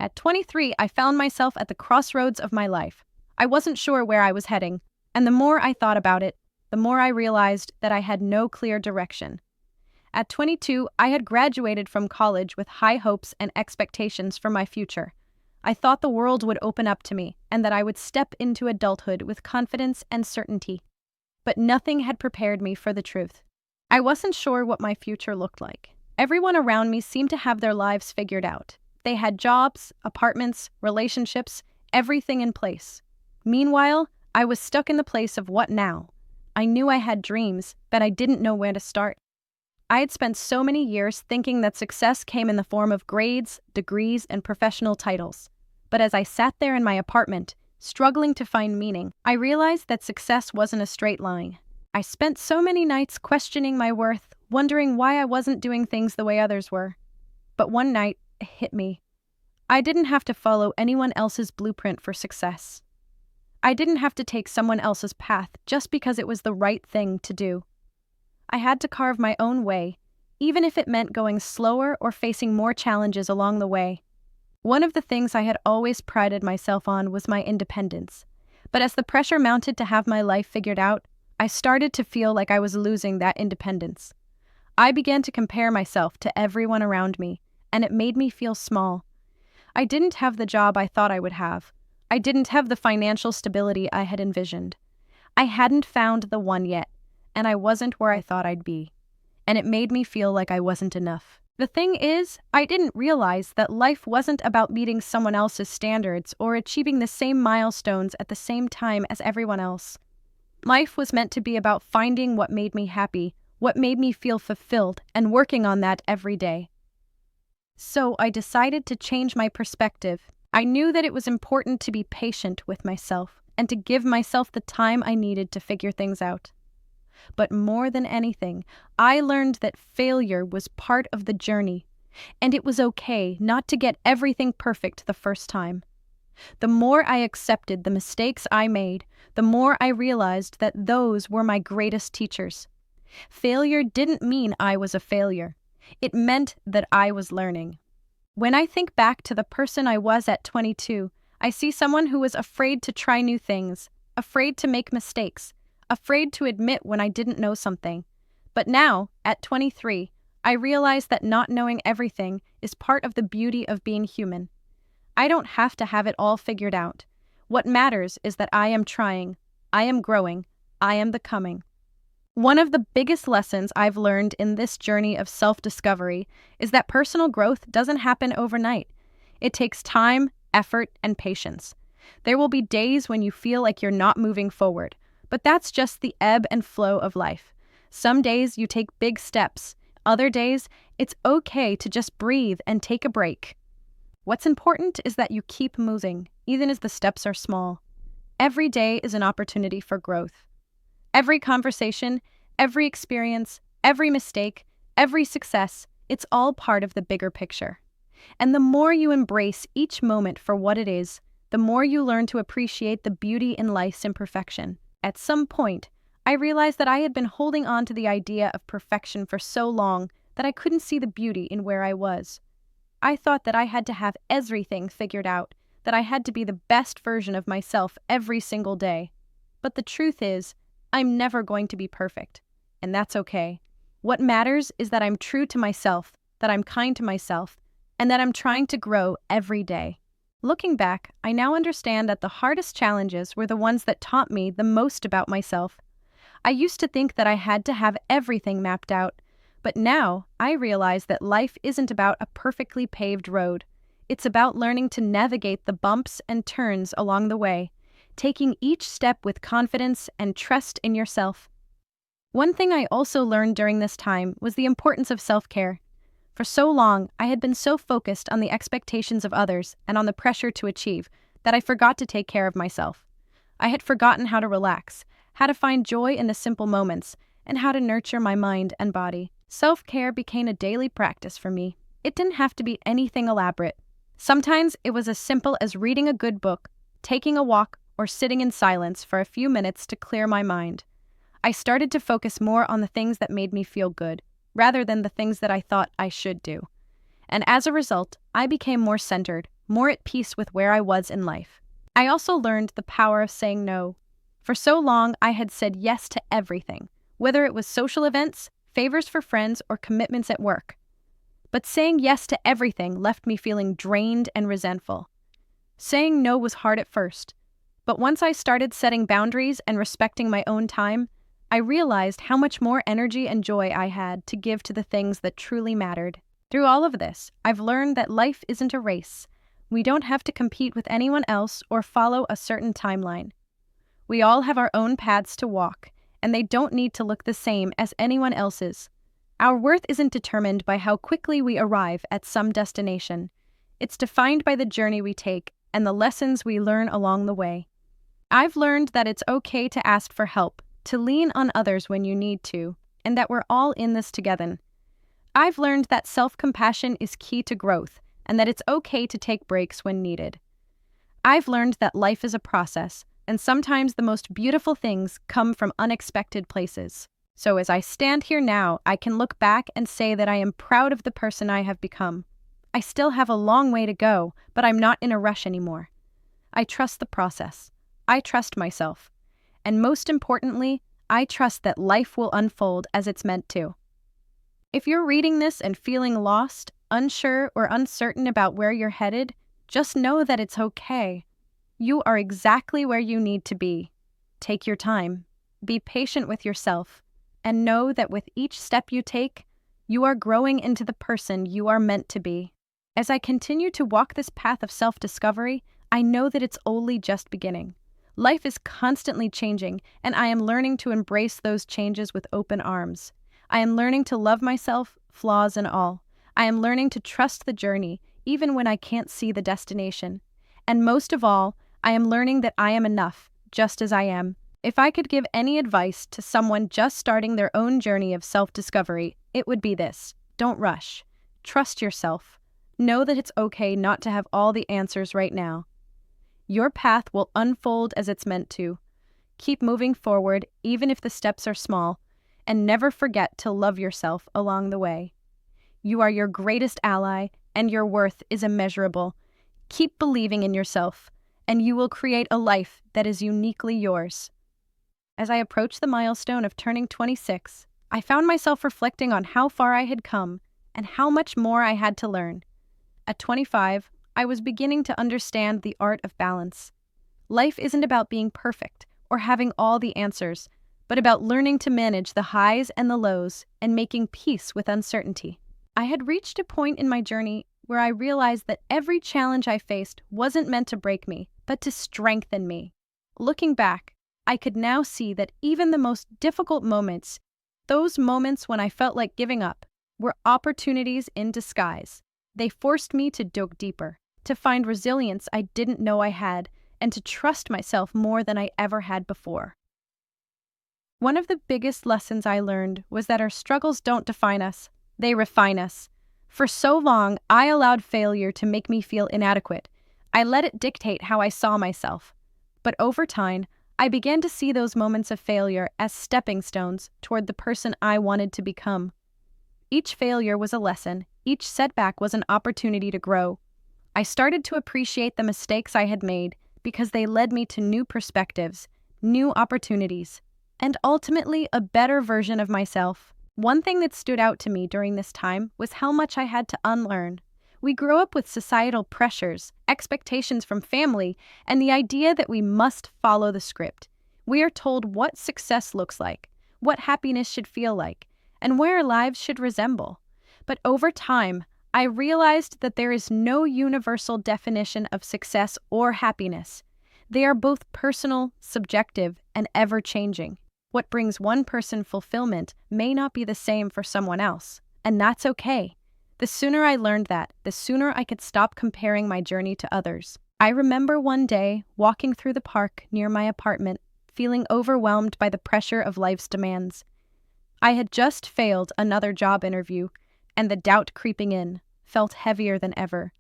At 23, I found myself at the crossroads of my life. I wasn't sure where I was heading, and the more I thought about it, the more I realized that I had no clear direction. At 22, I had graduated from college with high hopes and expectations for my future. I thought the world would open up to me and that I would step into adulthood with confidence and certainty. But nothing had prepared me for the truth. I wasn't sure what my future looked like. Everyone around me seemed to have their lives figured out. They had jobs, apartments, relationships, everything in place. Meanwhile, I was stuck in the place of what now? I knew I had dreams, but I didn't know where to start. I had spent so many years thinking that success came in the form of grades, degrees, and professional titles. But as I sat there in my apartment, struggling to find meaning, I realized that success wasn't a straight line. I spent so many nights questioning my worth, wondering why I wasn't doing things the way others were. But one night, it hit me. I didn't have to follow anyone else's blueprint for success. I didn't have to take someone else's path just because it was the right thing to do. I had to carve my own way, even if it meant going slower or facing more challenges along the way. One of the things I had always prided myself on was my independence. But as the pressure mounted to have my life figured out, I started to feel like I was losing that independence. I began to compare myself to everyone around me, and it made me feel small. I didn't have the job I thought I would have. I didn't have the financial stability I had envisioned. I hadn't found the one yet, and I wasn't where I thought I'd be. And it made me feel like I wasn't enough. The thing is, I didn't realize that life wasn't about meeting someone else's standards or achieving the same milestones at the same time as everyone else. Life was meant to be about finding what made me happy, what made me feel fulfilled, and working on that every day. So I decided to change my perspective. I knew that it was important to be patient with myself and to give myself the time I needed to figure things out. But more than anything, I learned that failure was part of the journey, and it was okay not to get everything perfect the first time. The more I accepted the mistakes I made, the more I realized that those were my greatest teachers. Failure didn't mean I was a failure. It meant that I was learning. When I think back to the person I was at 22, I see someone who was afraid to try new things, afraid to make mistakes, afraid to admit when I didn't know something. But now, at 23, I realize that not knowing everything is part of the beauty of being human. I don't have to have it all figured out. What matters is that I am trying, I am growing, I am becoming. One of the biggest lessons I've learned in this journey of self-discovery is that personal growth doesn't happen overnight. It takes time, effort, and patience. There will be days when you feel like you're not moving forward, but that's just the ebb and flow of life. Some days you take big steps. Other days, it's okay to just breathe and take a break. What's important is that you keep moving, even as the steps are small. Every day is an opportunity for growth. Every conversation, every experience, every mistake, every success, it's all part of the bigger picture. And the more you embrace each moment for what it is, the more you learn to appreciate the beauty in life's imperfection. At some point, I realized that I had been holding on to the idea of perfection for so long that I couldn't see the beauty in where I was. I thought that I had to have everything figured out, that I had to be the best version of myself every single day. But the truth is, I'm never going to be perfect, and that's okay. What matters is that I'm true to myself, that I'm kind to myself, and that I'm trying to grow every day. Looking back, I now understand that the hardest challenges were the ones that taught me the most about myself. I used to think that I had to have everything mapped out, but now I realize that life isn't about a perfectly paved road. It's about learning to navigate the bumps and turns along the way, taking each step with confidence and trust in yourself. One thing I also learned during this time was the importance of self-care. For so long, I had been so focused on the expectations of others and on the pressure to achieve that I forgot to take care of myself. I had forgotten how to relax, how to find joy in the simple moments, and how to nurture my mind and body. Self-care became a daily practice for me. It didn't have to be anything elaborate. Sometimes it was as simple as reading a good book, taking a walk, or sitting in silence for a few minutes to clear my mind. I started to focus more on the things that made me feel good, rather than the things that I thought I should do. And as a result, I became more centered, more at peace with where I was in life. I also learned the power of saying no. For so long, I had said yes to everything, whether it was social events, favors for friends, or commitments at work. But saying yes to everything left me feeling drained and resentful. Saying no was hard at first, but once I started setting boundaries and respecting my own time, I realized how much more energy and joy I had to give to the things that truly mattered. Through all of this, I've learned that life isn't a race. We don't have to compete with anyone else or follow a certain timeline. We all have our own paths to walk, and they don't need to look the same as anyone else's. Our worth isn't determined by how quickly we arrive at some destination. It's defined by the journey we take and the lessons we learn along the way. I've learned that it's okay to ask for help, to lean on others when you need to, and that we're all in this together. I've learned that self-compassion is key to growth, and that it's okay to take breaks when needed. I've learned that life is a process, and sometimes the most beautiful things come from unexpected places. So as I stand here now, I can look back and say that I am proud of the person I have become. I still have a long way to go, but I'm not in a rush anymore. I trust the process. I trust myself. And most importantly, I trust that life will unfold as it's meant to. If you're reading this and feeling lost, unsure, or uncertain about where you're headed, just know that it's okay. You are exactly where you need to be. Take your time. Be patient with yourself. And know that with each step you take, you are growing into the person you are meant to be. As I continue to walk this path of self-discovery, I know that it's only just beginning. Life is constantly changing, and I am learning to embrace those changes with open arms. I am learning to love myself, flaws and all. I am learning to trust the journey, even when I can't see the destination. And most of all, I am learning that I am enough, just as I am. If I could give any advice to someone just starting their own journey of self-discovery, it would be this: don't rush. Trust yourself. Know that it's okay not to have all the answers right now. Your path will unfold as it's meant to. Keep moving forward, even if the steps are small, and never forget to love yourself along the way. You are your greatest ally, and your worth is immeasurable. Keep believing in yourself, and you will create a life that is uniquely yours. As I approached the milestone of turning 26, I found myself reflecting on how far I had come and how much more I had to learn. At 25, I was beginning to understand the art of balance. Life isn't about being perfect or having all the answers, but about learning to manage the highs and the lows and making peace with uncertainty. I had reached a point in my journey where I realized that every challenge I faced wasn't meant to break me, but to strengthen me. Looking back, I could now see that even the most difficult moments, those moments when I felt like giving up, were opportunities in disguise. They forced me to dig deeper, to find resilience I didn't know I had, and to trust myself more than I ever had before. One of the biggest lessons I learned was that our struggles don't define us, they refine us. For so long, I allowed failure to make me feel inadequate. I let it dictate how I saw myself. But over time, I began to see those moments of failure as stepping stones toward the person I wanted to become. Each failure was a lesson, each setback was an opportunity to grow. I started to appreciate the mistakes I had made because they led me to new perspectives, new opportunities, and ultimately a better version of myself. One thing that stood out to me during this time was how much I had to unlearn. We grow up with societal pressures, expectations from family, and the idea that we must follow the script. We are told what success looks like, what happiness should feel like, and where our lives should resemble. But over time, I realized that there is no universal definition of success or happiness. They are both personal, subjective, and ever-changing. What brings one person fulfillment may not be the same for someone else, and that's okay. The sooner I learned that, the sooner I could stop comparing my journey to others. I remember one day walking through the park near my apartment, feeling overwhelmed by the pressure of life's demands. I had just failed another job interview, and the doubt creeping in felt heavier than ever.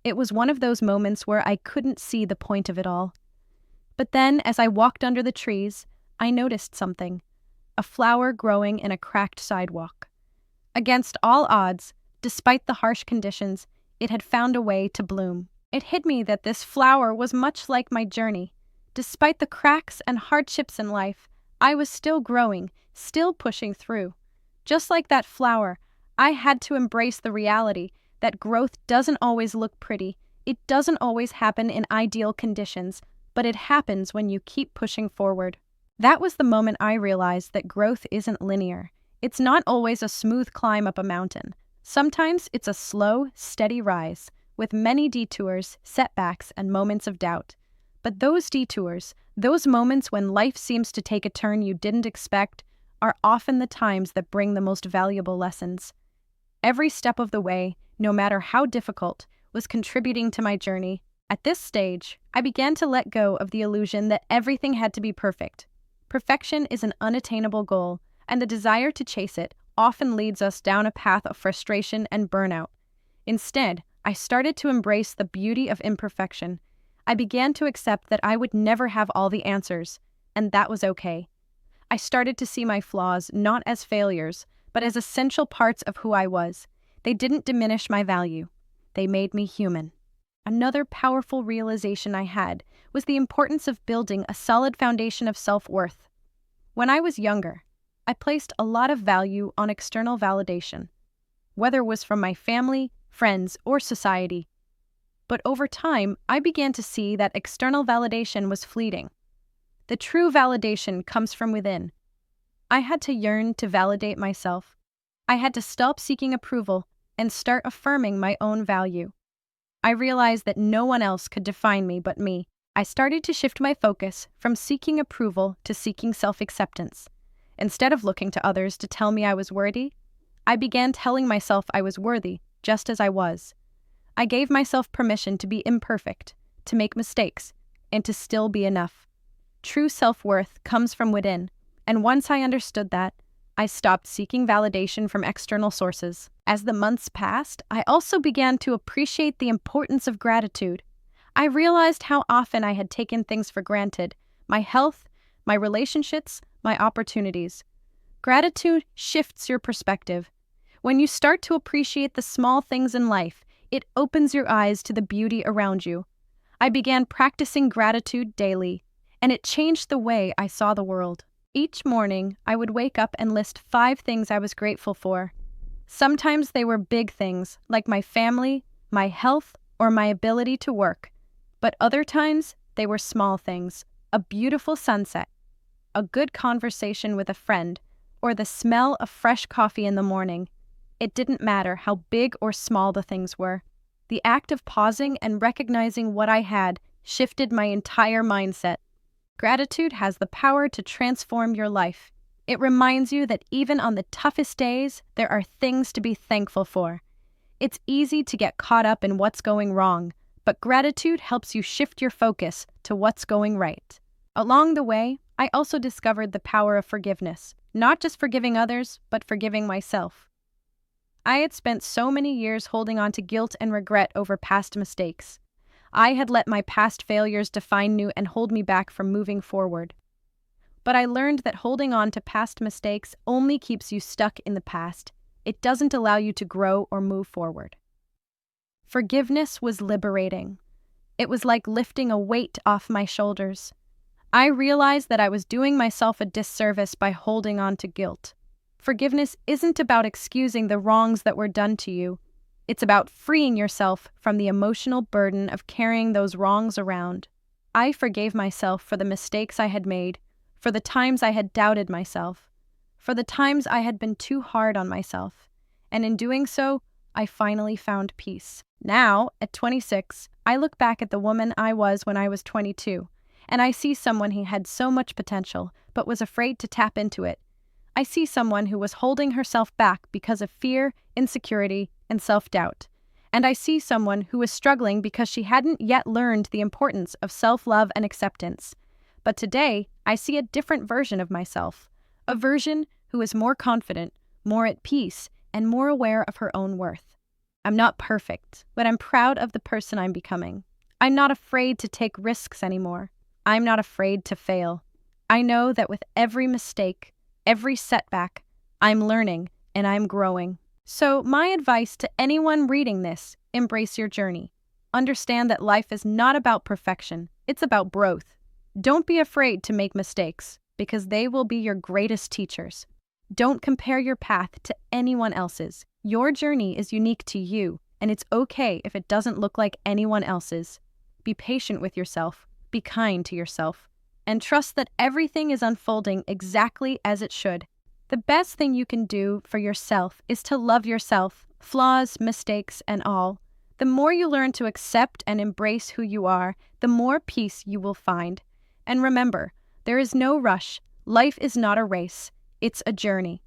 It was one of those moments where I couldn't see the point of it all. But then, as I walked under the trees, I noticed something: a flower growing in a cracked sidewalk. Against all odds, despite the harsh conditions, it had found a way to bloom. It hit me that this flower was much like my journey. Despite the cracks and hardships in life, I was still growing, still pushing through. Just like that flower, I had to embrace the reality that growth doesn't always look pretty. It doesn't always happen in ideal conditions, but it happens when you keep pushing forward. That was the moment I realized that growth isn't linear. It's not always a smooth climb up a mountain. Sometimes it's a slow, steady rise, with many detours, setbacks, and moments of doubt. But those detours, those moments when life seems to take a turn you didn't expect, are often the times that bring the most valuable lessons. Every step of the way, no matter how difficult, was contributing to my journey. At this stage, I began to let go of the illusion that everything had to be perfect. Perfection is an unattainable goal, and the desire to chase it often leads us down a path of frustration and burnout. Instead, I started to embrace the beauty of imperfection. I began to accept that I would never have all the answers, and that was okay. I started to see my flaws not as failures, but as essential parts of who I was. They didn't diminish my value. They made me human. Another powerful realization I had was the importance of building a solid foundation of self-worth. When I was younger, I placed a lot of value on external validation, whether it was from my family, friends, or society. But over time, I began to see that external validation was fleeting. The true validation comes from within. I had to yearn to validate myself. I had to stop seeking approval and start affirming my own value. I realized that no one else could define me but me. I started to shift my focus from seeking approval to seeking self-acceptance. Instead of looking to others to tell me I was worthy, I began telling myself I was worthy just as I was. I gave myself permission to be imperfect, to make mistakes, and to still be enough. True self-worth comes from within, and once I understood that, I stopped seeking validation from external sources. As the months passed, I also began to appreciate the importance of gratitude. I realized how often I had taken things for granted: my health, my relationships, my opportunities. Gratitude shifts your perspective. When you start to appreciate the small things in life, it opens your eyes to the beauty around you. I began practicing gratitude daily, and it changed the way I saw the world. Each morning, I would wake up and list 5 things I was grateful for. Sometimes they were big things, like my family, my health, or my ability to work. But other times, they were small things: a beautiful sunset, a good conversation with a friend, or the smell of fresh coffee in the morning. It didn't matter how big or small the things were. The act of pausing and recognizing what I had shifted my entire mindset. Gratitude has the power to transform your life. It reminds you that even on the toughest days, there are things to be thankful for. It's easy to get caught up in what's going wrong, but gratitude helps you shift your focus to what's going right. Along the way, I also discovered the power of forgiveness, not just forgiving others, but forgiving myself. I had spent so many years holding on to guilt and regret over past mistakes. I had let my past failures define me and hold me back from moving forward. But I learned that holding on to past mistakes only keeps you stuck in the past. It doesn't allow you to grow or move forward. Forgiveness was liberating. It was like lifting a weight off my shoulders. I realized that I was doing myself a disservice by holding on to guilt. Forgiveness isn't about excusing the wrongs that were done to you. It's about freeing yourself from the emotional burden of carrying those wrongs around. I forgave myself for the mistakes I had made, for the times I had doubted myself, for the times I had been too hard on myself. And in doing so, I finally found peace. Now, at 26, I look back at the woman I was when I was 22, and I see someone who had so much potential, but was afraid to tap into it. I see someone who was holding herself back because of fear, insecurity, and self-doubt. And I see someone who was struggling because she hadn't yet learned the importance of self-love and acceptance. But today, I see a different version of myself, a version who is more confident, more at peace, and more aware of her own worth. I'm not perfect, but I'm proud of the person I'm becoming. I'm not afraid to take risks anymore. I'm not afraid to fail. I know that with every mistake, every setback, I'm learning and I'm growing. So my advice to anyone reading this: embrace your journey. Understand that life is not about perfection, it's about growth. Don't be afraid to make mistakes, because they will be your greatest teachers. Don't compare your path to anyone else's. Your journey is unique to you, and it's okay if it doesn't look like anyone else's. Be patient with yourself, be kind to yourself, and trust that everything is unfolding exactly as it should. The best thing you can do for yourself is to love yourself, flaws, mistakes, and all. The more you learn to accept and embrace who you are, the more peace you will find. And remember, there is no rush. Life is not a race, it's a journey.